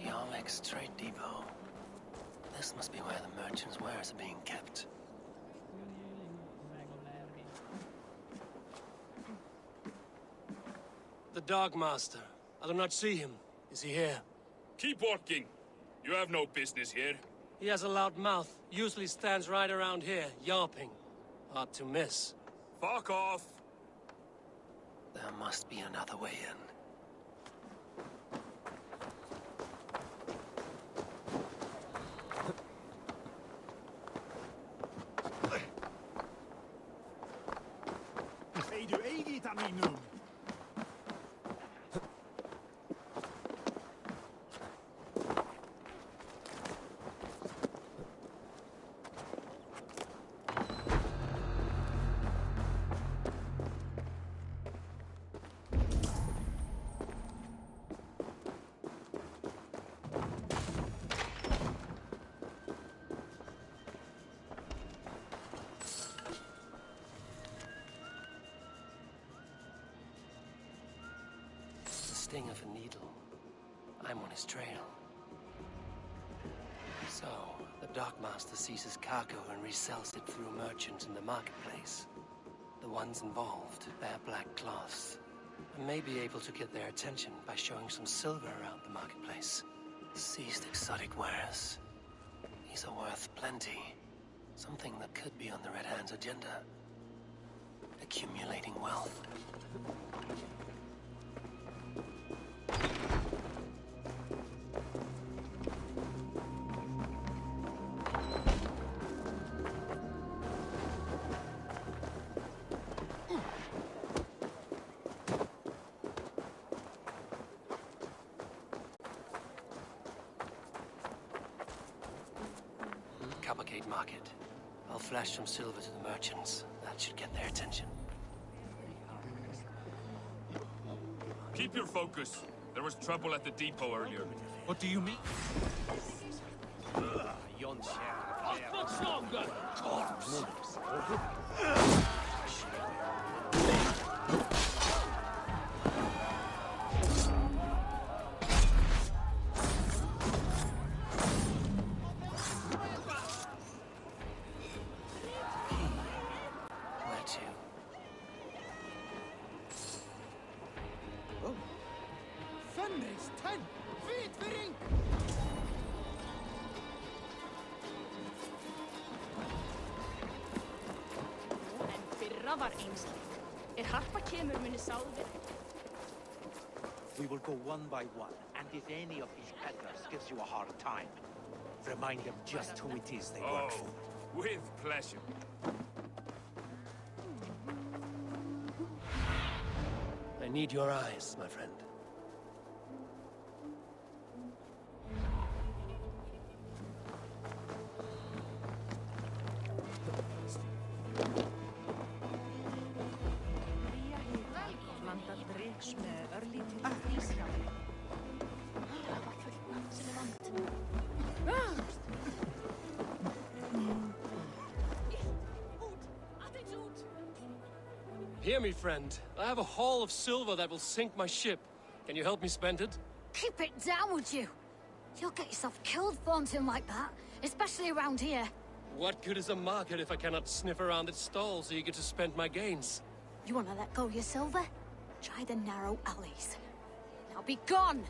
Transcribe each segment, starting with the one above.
Jorvik's trade depot. This must be where the merchants' wares are being kept. The Dog Master. I do not see him. Is he here? Keep working. You have no business here. He has a loud mouth. Usually stands right around here, yawping. Hard to miss. Fuck off. There must be another way in. Sting of a needle. I'm on his trail. So, the Dockmaster seizes cargo and resells it through merchants in the marketplace. The ones involved wear black cloths, and may be able to get their attention by showing some silver around the marketplace. Seized exotic wares. These are worth plenty. Something that could be on the Red Hand's agenda. Accumulating wealth. Coppergate Market. I'll flash some silver to the merchants. That should get their attention. Keep your focus. There was trouble at the depot earlier. What do you mean? What's longer? We will go one by one, and if any of these peddlers gives you a hard time, remind them just who it is they work for. With pleasure. I need your eyes, my friend. Hear me, friend. I have a haul of silver that will sink my ship. Can you help me spend it? Keep it down, would you? You'll get yourself killed flaunting like that, especially around here. What good is a market if I cannot sniff around its stalls eager to spend my gains? You want to let go of your silver? Try the narrow alleys. Now be gone!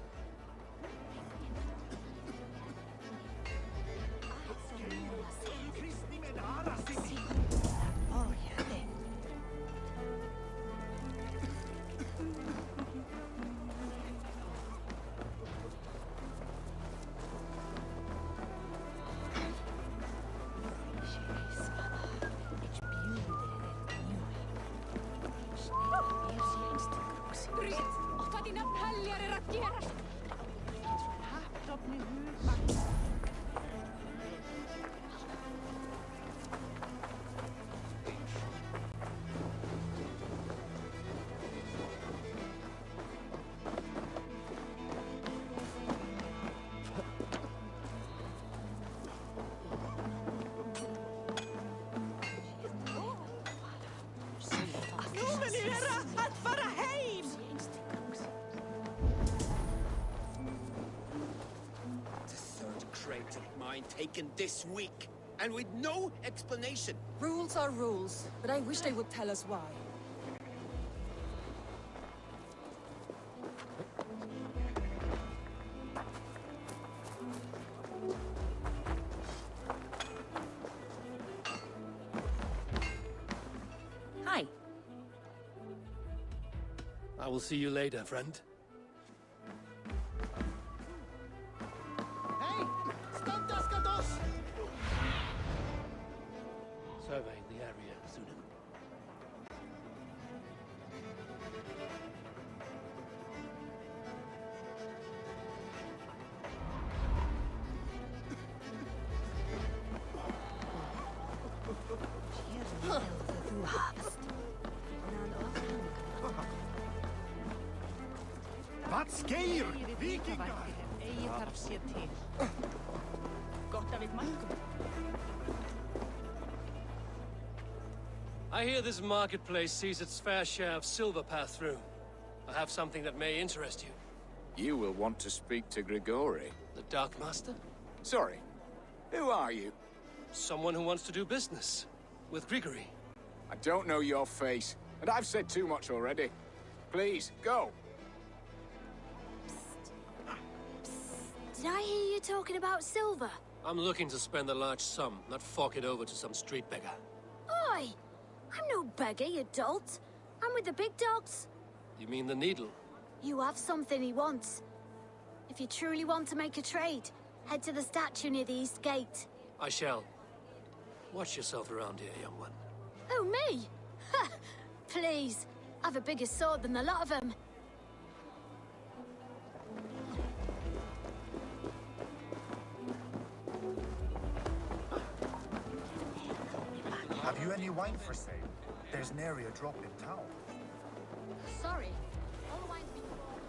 subjects of mine taken this week, and with no explanation. Rules are rules, but I wish they would tell us why. Hi. I will see you later, friend. Hey! Stantaskados! Surveying the area, Sunan. Vad skeir, vikingar? Eigi þarf sér til. Gott að við mætum. I hear this marketplace sees its fair share of silver pass through. I have something that may interest you. You will want to speak to Grigori. The Dark Master? Sorry, who are you? Someone who wants to do business. With Grigory. I don't know your face, and I've said too much already. Please, go. Did I hear you talking about silver? I'm looking to spend a large sum, not fork it over to some street beggar. Oi! I'm no beggar, you dolt. I'm with the big dogs. You mean the needle? You have something he wants. If you truly want to make a trade, head to the statue near the east gate. I shall. Watch yourself around here, young one. Oh, me? Ha! Please, I've a bigger sword than the lot of them. Have you any wine for sale? There's nary a drop in town. Sorry. All the wine's been bought.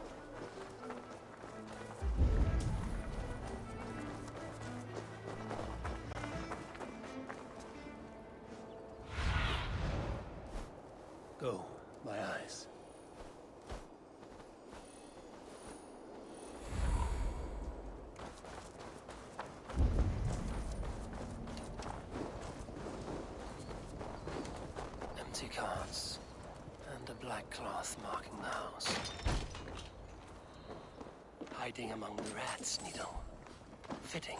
Go, my eyes. Empty carts, and a black cloth marking the house. Hiding among the rats, Needle. Fitting.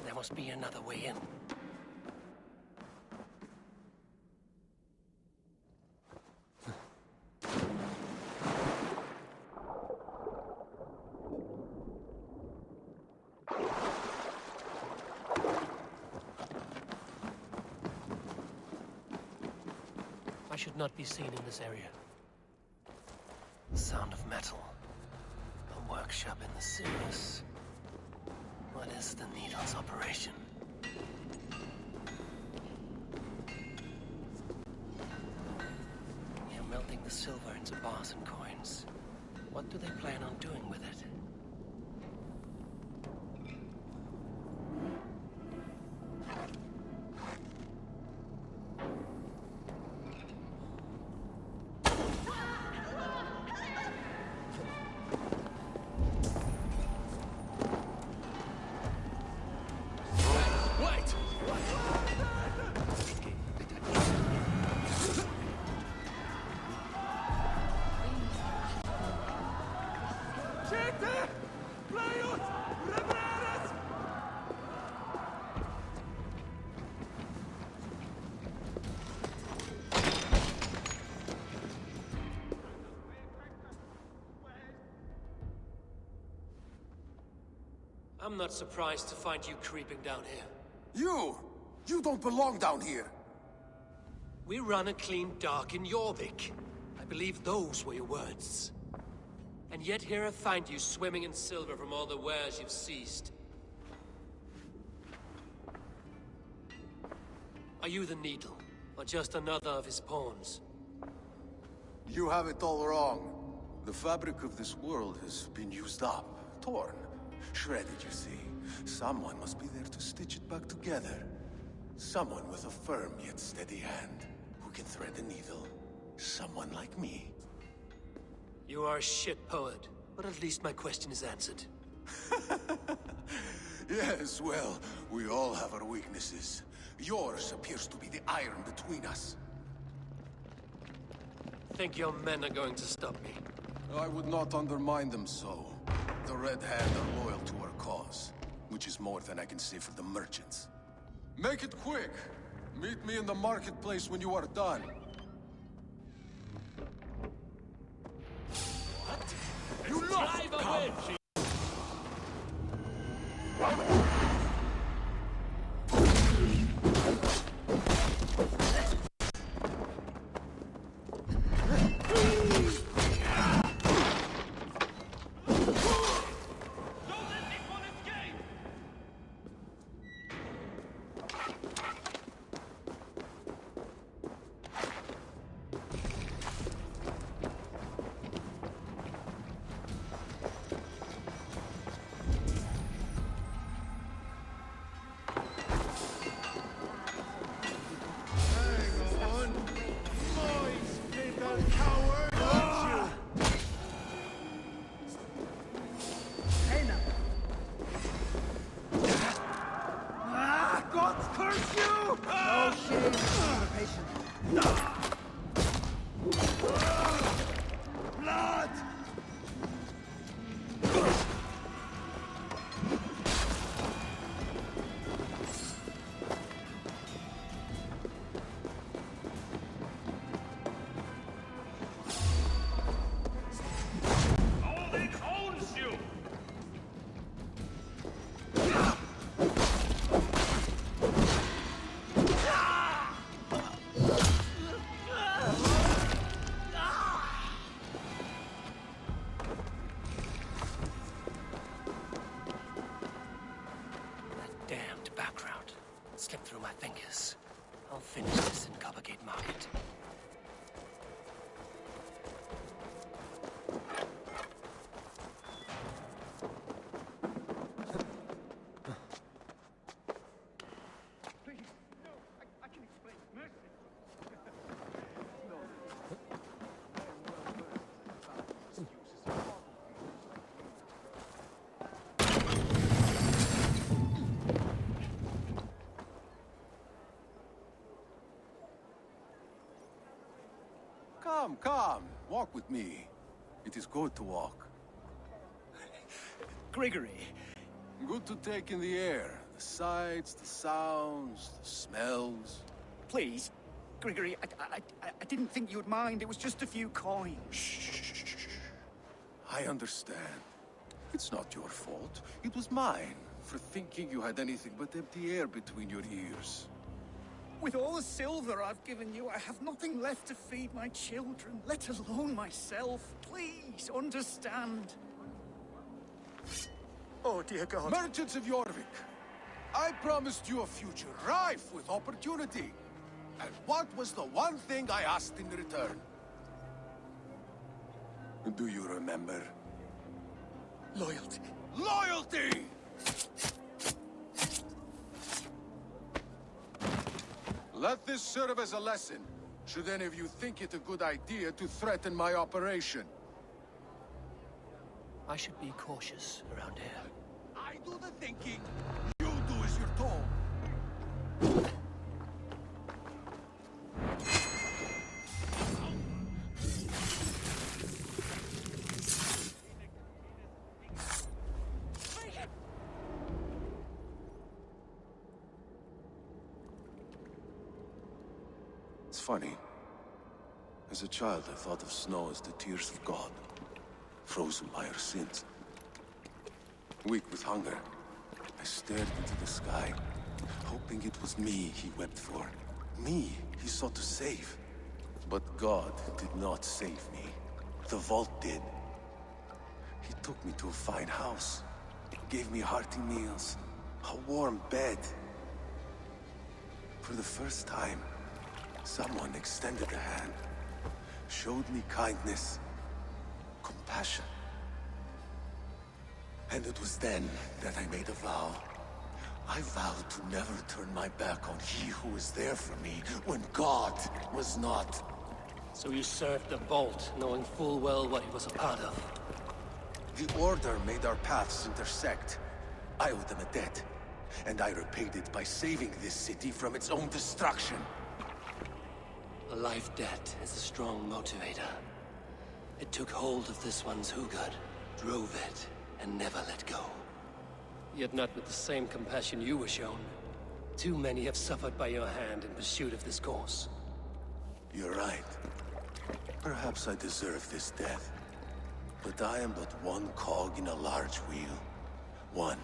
There must be another way in. I should not be seen in this area. The sound of metal. A workshop in the sewers. What is the Needle's operation? They're melting the silver into bars and coins. What do they plan on doing with it? I'm not surprised to find you creeping down here. You don't belong down here. We run a clean dock in Jorvik. I believe those were your words. And yet here I find you swimming in silver from all the wares you've seized. Are you the needle? Or just another of his pawns? You have it all wrong. The fabric of this world has been used up, torn, shredded, you see. Someone must be there to stitch it back together. Someone with a firm yet steady hand, who can thread a needle. Someone like me. You are a shit poet, but at least my question is answered. Yes, well, we all have our weaknesses. Yours appears to be the iron between us. Think your men are going to stop me? I would not undermine them so. The Red Hand are loyal to our cause, which is more than I can say for the merchants. Make it quick! Meet me in the marketplace when you are done. You drive away! Slipped through my fingers. I'll finish this in Coppergate Market. Come. Walk with me. It is good to walk. Gregory. Good to take in the air. The sights, the sounds, the smells. Please. Gregory, I didn't think you'd mind. It was just a few coins. Shh. I understand. It's not your fault. It was mine, for thinking you had anything but empty air between your ears. With all the silver I've given you, I have nothing left to feed my children, let alone myself. Please, understand. Oh, dear God. Merchants of Jorvik, I promised you a future rife with opportunity. And what was the one thing I asked in return? Do you remember? Loyalty. Loyalty! Let this serve as a lesson, should any of you think it a good idea to threaten my operation. I should be cautious around here. I do the thinking. You do as you're told. It's funny. As a child, I thought of snow as the tears of God, frozen by our sins. Weak with hunger, I stared into the sky, hoping it was me he wept for. Me he sought to save. But God did not save me. The vault did. He took me to a fine house, gave me hearty meals, a warm bed. For the first time, someone extended a hand, showed me kindness, compassion. And it was then that I made a vow. I vowed to never turn my back on he who was there for me when God was not. So you served the Vault, knowing full well what he was a part of. The Order made our paths intersect. I owed them a debt, and I repaid it by saving this city from its own destruction. A life debt is a strong motivator. It took hold of this one's Hugad, drove it, and never let go. Yet not with the same compassion you were shown. Too many have suffered by your hand in pursuit of this cause. You're right. Perhaps I deserve this death. But I am but one cog in a large wheel. One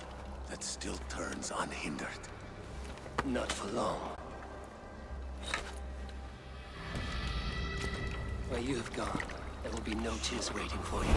that still turns unhindered. Not for long. Where you have gone, there will be no tears waiting for you.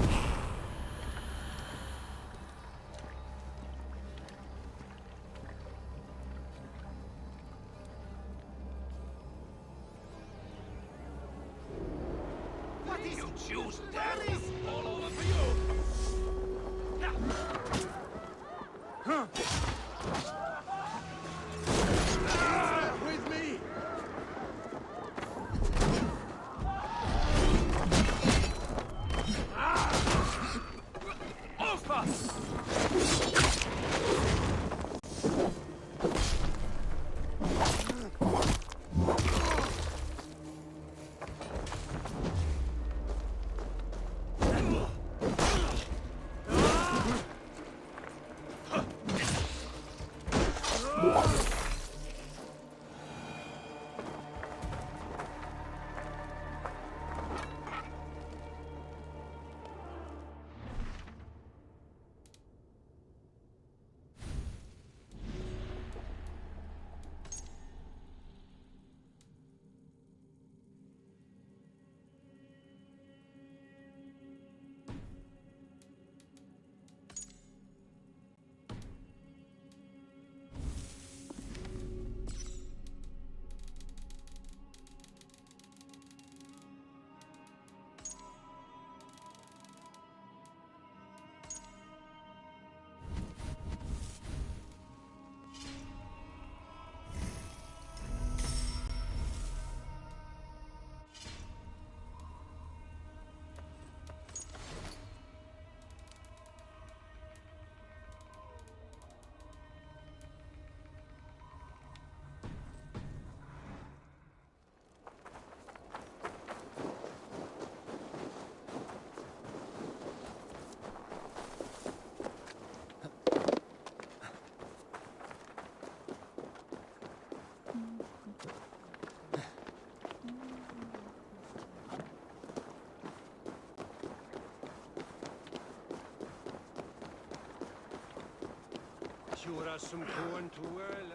Sjura som koen toel.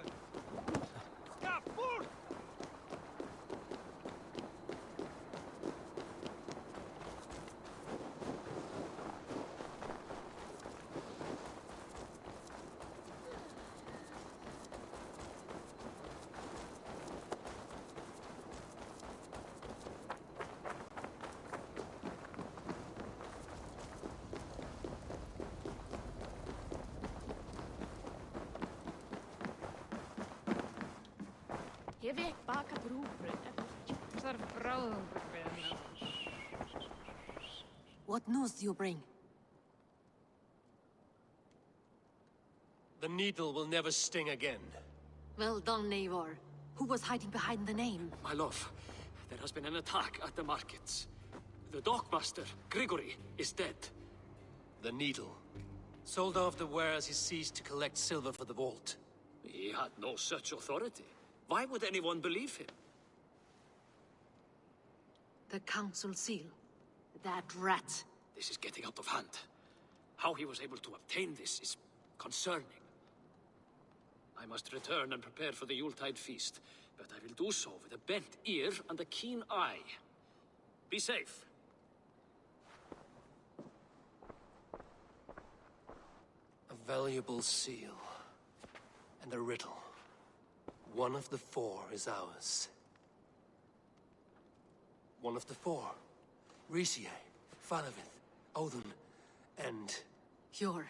Skap bort! Ég vek baka brúbröð. Þarf bráðum brúbröð. What news do you bring? The needle will never sting again. Well done, Eivor. Who was hiding behind the name? My love, there has been an attack at the markets. The dockmaster, Grigory, is dead. The needle. Sold off the wares he seized to collect silver for the vault. He had no such authority. Why would anyone believe him? The council seal. That rat. This is getting out of hand. How he was able to obtain this is concerning. I must return and prepare for the Yuletide feast, but I will do so with a bent ear and a keen eye. Be safe. A valuable seal. And a riddle. one of the four is ours. One of the four. Risie, Falavith, Odin, and... You're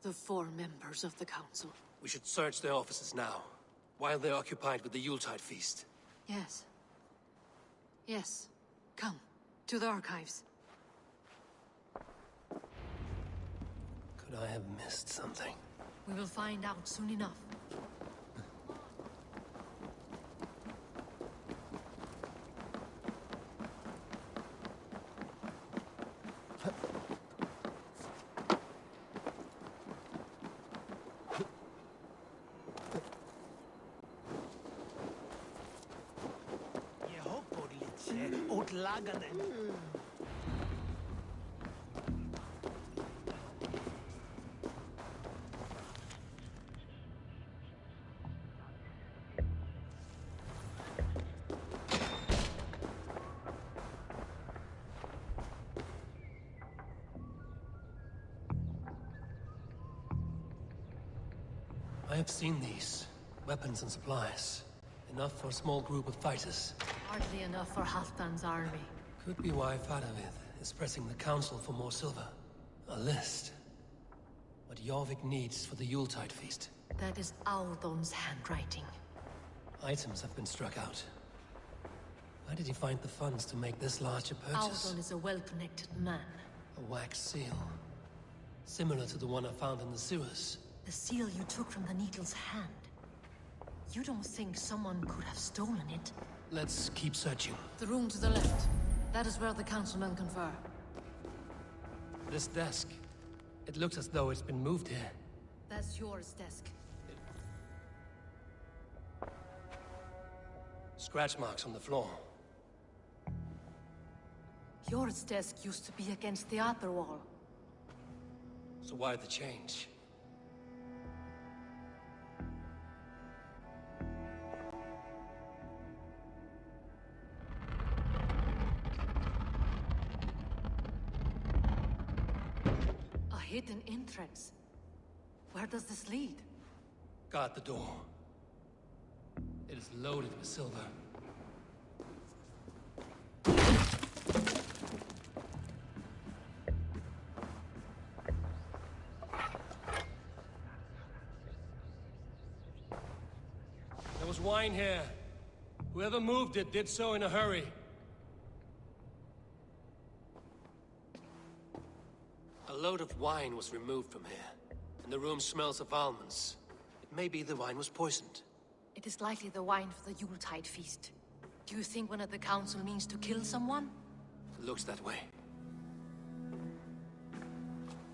the four members of the council. We should search their offices now, while they're occupied with the Yuletide feast. Yes. Yes. Come, to the archives. Could I have missed something? We will find out soon enough. I have seen these. Weapons and supplies. Enough for a small group of fighters. Hardly enough for Halfdan's army. Could be why Falavith is pressing the council for more silver. A list. What Jorvik needs for the Yuletide feast. That is Audon's handwriting. Items have been struck out. Where did he find the funds to make this large a purchase? Audon is a well-connected man. A wax seal. Similar to the one I found in the sewers. The seal you took from the Needle's hand. You don't think someone could have stolen it? Let's keep searching. The room to the left. That is where the councilmen confer. This desk. It looks as though it's been moved here. That's yours desk. Scratch marks on the floor. Yours desk used to be against the other wall. So why the change? A hidden entrance. Where does this lead? Guard the door. It is loaded with silver. There was wine here. Whoever moved it did so in a hurry. A load of wine was removed from here, and the room smells of almonds. It may be the wine was poisoned. It is likely the wine for the Yuletide feast. Do you think one of the council means to kill someone? Looks that way.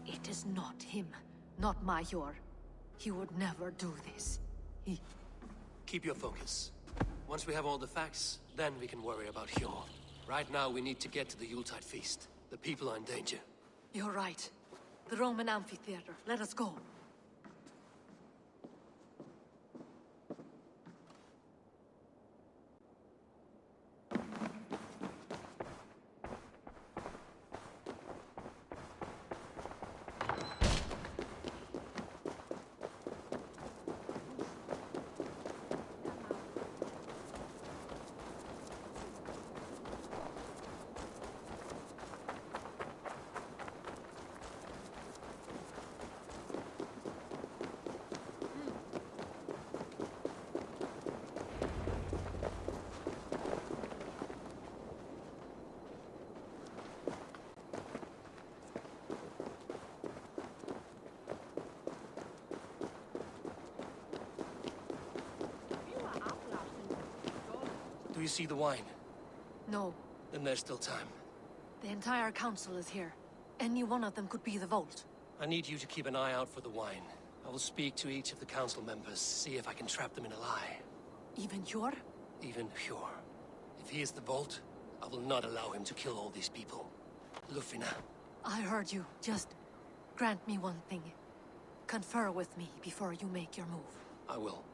It is not him, not Major. He would never do this. He... Keep your focus. Once we have all the facts, then we can worry about Hjor. Right now, we need to get to the Yuletide feast. The people are in danger. You're right. The Roman amphitheater. Let us go. Do you see the wine? No. Then there's still time. The entire council is here. Any one of them could be the vault. I need you to keep an eye out for the wine. I will speak to each of the council members, see if I can trap them in a lie. Even Hjor? Even Hjor. If he is the vault, I will not allow him to kill all these people. Ljufvina. I heard you. Just grant me one thing. Confer with me before you make your move. I will.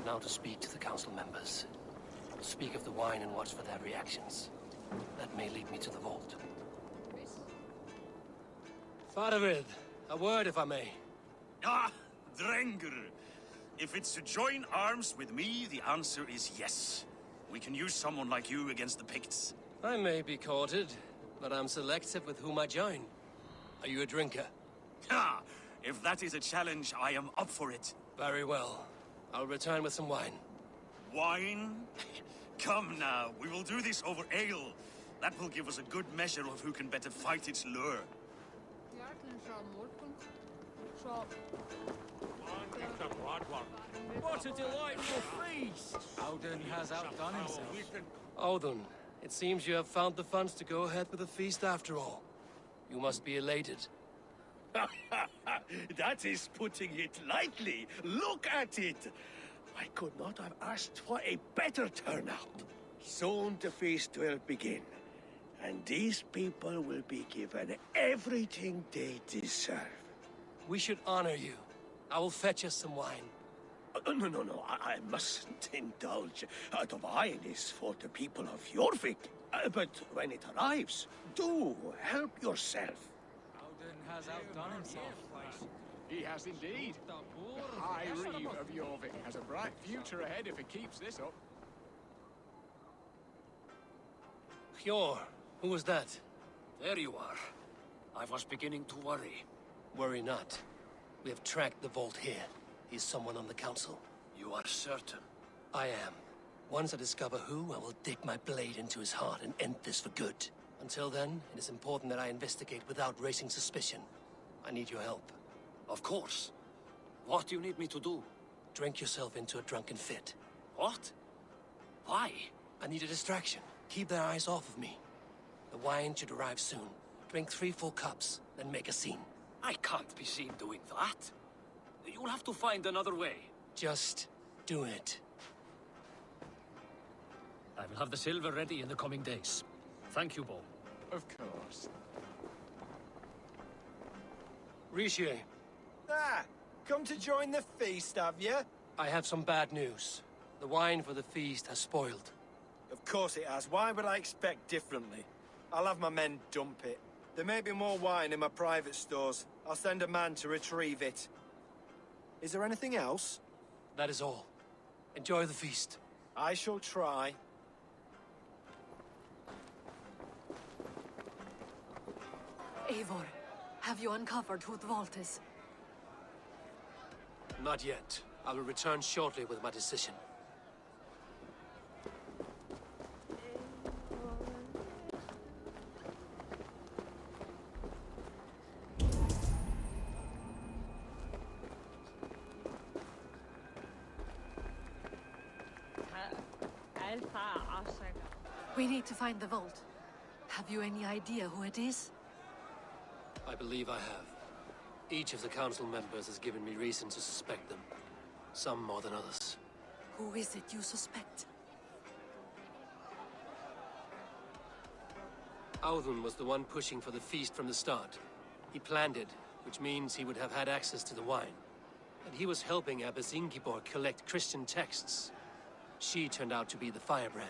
Now to speak to the council members. Speak of the wine and watch for their reactions. That may lead me to the vault. Faravid, a word if I may. Ah, Drenger. If it's to join arms with me, the answer is yes. We can use someone like you against the Picts. I may be courted, but I'm selective with whom I join. Are you a drinker? Ha! If that is a challenge, I am up for it. Very well. I'll return with some wine. Wine? Come now, we will do this over ale. That will give us a good measure of who can better fight its lure. What a delightful feast! Odin has outdone himself. Odin, it seems you have found the funds to go ahead with the feast after all. You must be elated. That is putting it lightly. Look at it! I could not have asked for a better turnout. Soon the feast will begin, and these people will be given everything they deserve. We should honor you. I will fetch us some wine. No, I mustn't indulge. The wine is for the people of Jorvik. But when it arrives, do help yourself. Odin has outdone himself. He has indeed. The High Reeve of Jorvik has a bright future ahead if it keeps this up. Hjor, who was that? There you are. I was beginning to worry. Worry not. We have tracked the vault here. Is someone on the council? You are certain? I am. Once I discover who, I will dig my blade into his heart and end this for good. Until then, it is important that I investigate without raising suspicion. I need your help. Of course. What do you need me to do? Drink yourself into a drunken fit. What? Why? I need a distraction. Keep their eyes off of me. The wine should arrive soon. Drink 3 full cups, then make a scene. I can't be seen doing that. You'll have to find another way. Just do it. I will have the silver ready in the coming days. Thank you, Bo. Of course. Rishi. Ah, come to join the feast, have you? I have some bad news. The wine for the feast has spoiled. Of course it has. Why would I expect differently? I'll have my men dump it. There may be more wine in my private stores. I'll send a man to retrieve it. Is there anything else? That is all. Enjoy the feast. I shall try. Eivor, have you uncovered who the vault is? Not yet. I will return shortly with my decision. We need to find the vault. Have you any idea who it is? I believe I have. Each of the council members has given me reason to suspect them. Some more than others. Who is it you suspect? Audun was the one pushing for the feast from the start. He planned it, which means he would have had access to the wine. And he was helping Abbess Ingeborg collect Christian texts. She turned out to be the firebrand.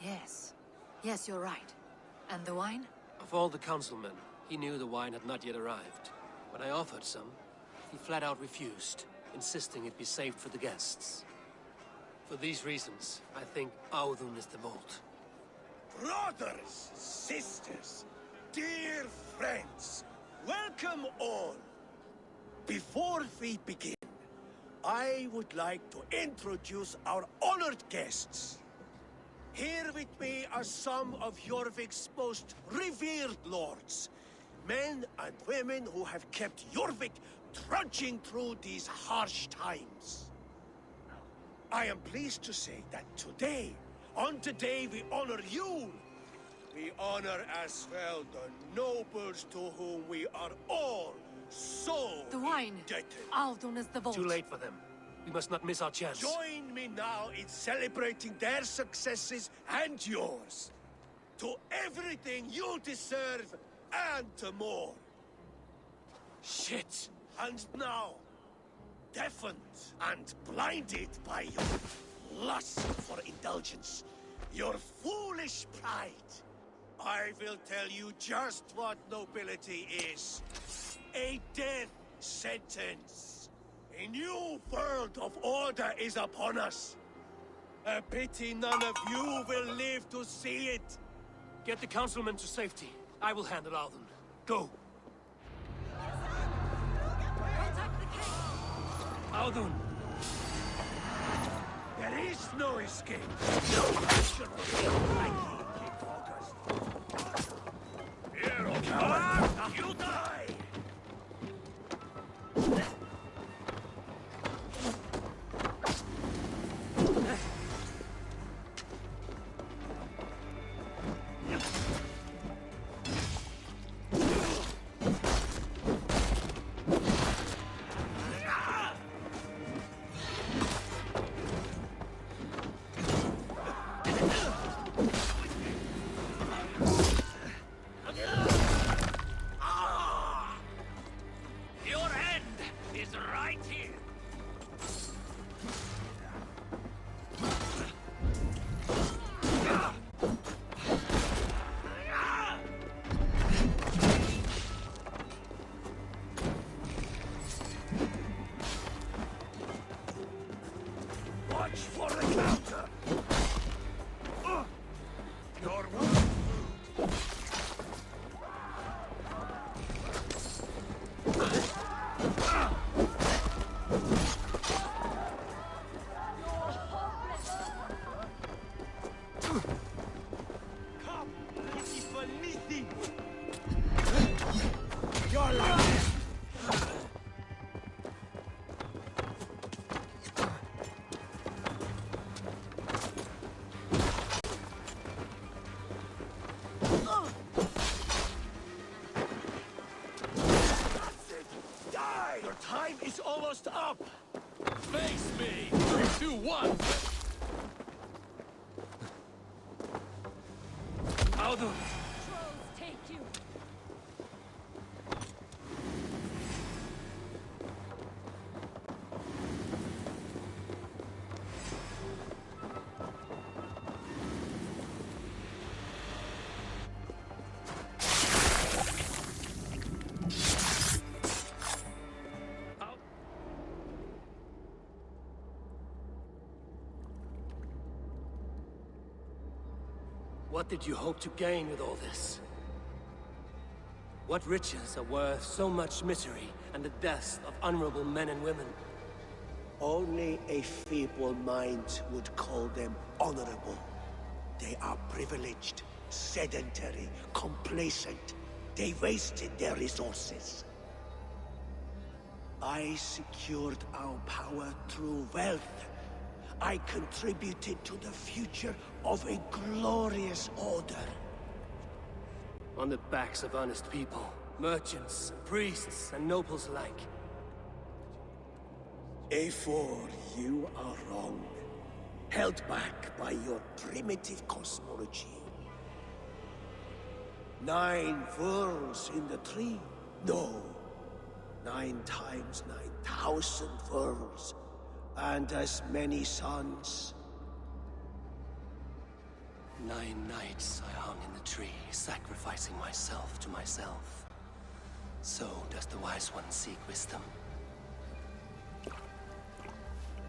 Yes. Yes, you're right. And the wine? Of all the councilmen, he knew the wine had not yet arrived. When I offered some, he flat out refused, insisting it be saved for the guests. For these reasons, I think Audun is the vault. Brothers, sisters, dear friends, welcome all. Before we begin, I would like to introduce our honored guests. Here with me are some of Jorvik's most revered lords. Men and women who have kept Jorvik trudging through these harsh times. I am pleased to say that today, on the day we honor you, we honor as well the nobles to whom we are all so The wine! indebted. Audun is the vault. Too late for them. We must not miss our chance. Join me now in celebrating their successes and yours. To everything you deserve and more. Shit! And now, deafened and blinded by your lust for indulgence, your foolish pride. I will tell you just what nobility is. A death sentence. A new world of order is upon us. A pity none of you will live to see it. Get the councilmen to safety. I will handle Alden. Go. Alden! There is no escape. No action will keep focused. Here, coward! You die! For the counter! Your Come, this is for nothing! Your life! Your time is almost up! Face me! 3, 2, 1! Alden! Trolls take you! What did you hope to gain with all this? What riches are worth so much misery and the deaths of honorable men and women? Only a feeble mind would call them honorable. They are privileged, sedentary, complacent. They wasted their resources. I secured our power through wealth. I contributed to the future of a glorious order. On the backs of honest people, merchants, priests, and nobles alike. A4, you are wrong. Held back by your primitive cosmology. 9 worlds in the tree? No. 9 times 9,000 worlds. And as many suns. 9 nights I hung in the tree, sacrificing myself to myself. So does the Wise One seek wisdom.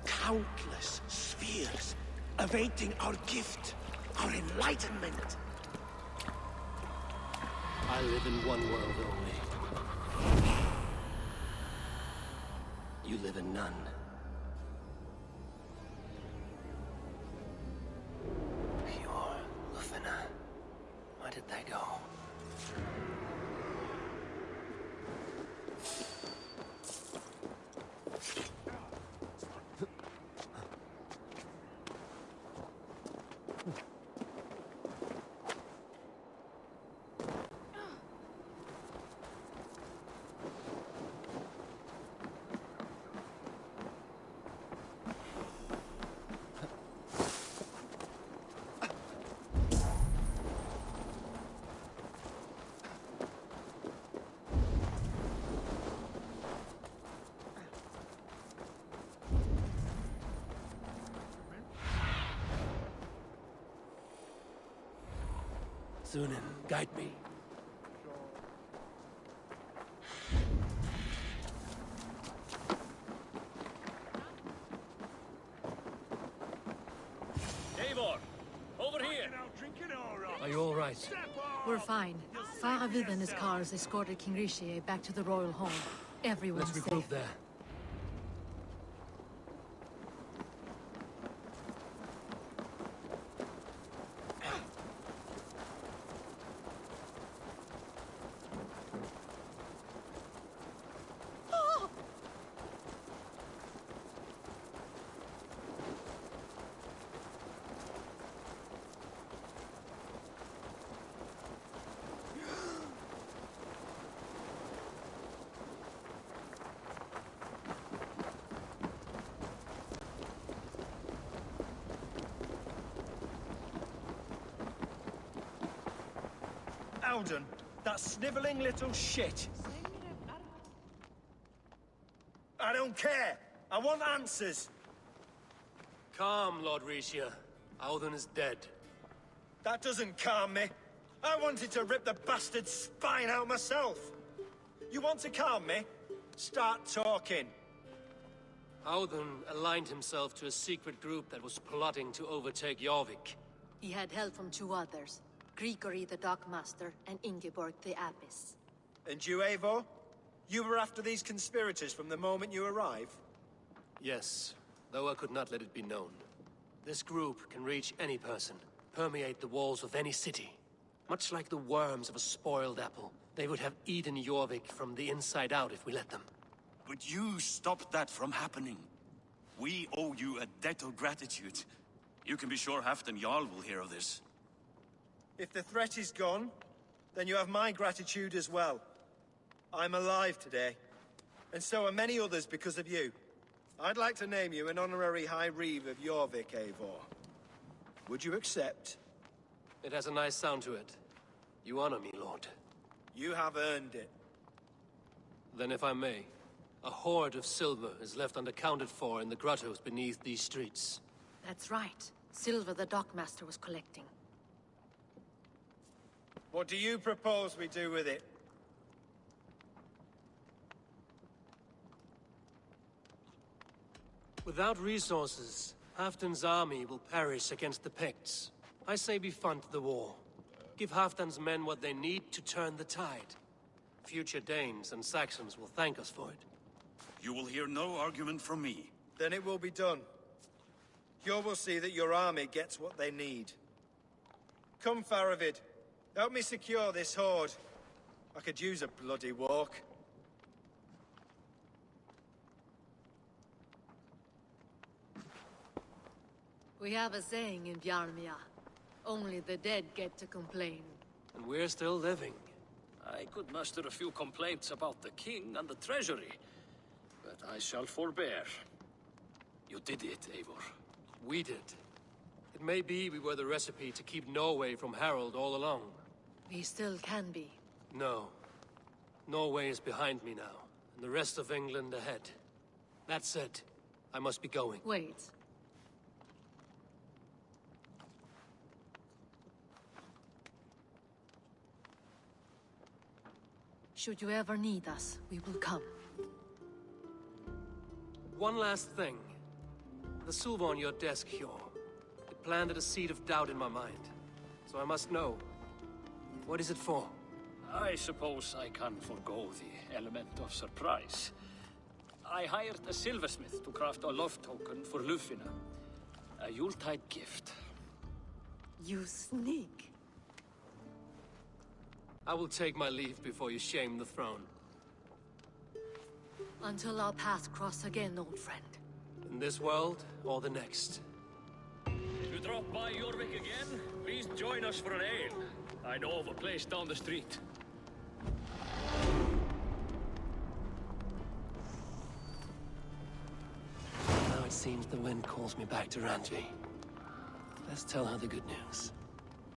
Countless spheres, awaiting our gift, our enlightenment. I live in one world only. You live in none. Ljufvina. Where did they go? Zunin, guide me. Eivor, over here! Are you all right? We're fine. Faravid and his cars escorted King Rishi back to the royal home. Everyone's Let's regroup safe. there. Alden, that snivelling little shit. I don't care. I want answers. Calm, Lord Rishia. Audun is dead. That doesn't calm me. I wanted to rip the bastard's spine out myself. You want to calm me? Start talking. Audun aligned himself to a secret group that was plotting to overtake Jorvik. He had help from two others. Grigori the Dockmaster and Ingeborg the Abbess. And you, Eivor? You were after these conspirators from the moment you arrived? Yes, though I could not let it be known. This group can reach any person, permeate the walls of any city. Much like the worms of a spoiled apple, they would have eaten Jorvik from the inside out if we let them. But you stopped that from happening. We owe you a debt of gratitude. You can be sure Halfdan Jarl will hear of this. If the threat is gone, then you have my gratitude as well. I'm alive today, and so are many others because of you. I'd like to name you an honorary High Reeve of Jorvik, Eivor. Would you accept? It has a nice sound to it. You honor me, Lord. You have earned it. Then if I may, a hoard of silver is left unaccounted for in the grottos beneath these streets. That's right. Silver the Dockmaster was collecting. What do you propose we do with it? Without resources, Halfdan's army will perish against the Picts. I say we fund the war. Give Halfdan's men what they need to turn the tide. Future Danes and Saxons will thank us for it. You will hear no argument from me. Then it will be done. You will see that your army gets what they need. Come, Faravid. Help me secure this hoard. I could use a bloody walk. We have a saying in Bjarmia. Only the dead get to complain. And we're still living. I could muster a few complaints about the king and the treasury, but I shall forbear. You did it, Eivor. We did. It may be we were the recipe to keep Norway from Harald all along. We still can be. No. Norway is behind me now, and the rest of England ahead. That said, I must be going. Wait. Should you ever need us, we will come. One last thing. The silver on your desk, Hjor. It planted a seed of doubt in my mind. So I must know. What is it for? I suppose I can forgo the element of surprise. I hired a silversmith to craft a love token for Ljufvina. A Yuletide gift. You sneak. I will take my leave before you shame the throne. Until our paths cross again, old friend. In this world, or the next. If you drop by Jorvik again, please join us for an ale. I know of a place down the street. Now it seems the wind calls me back to Randvi. Let's tell her the good news.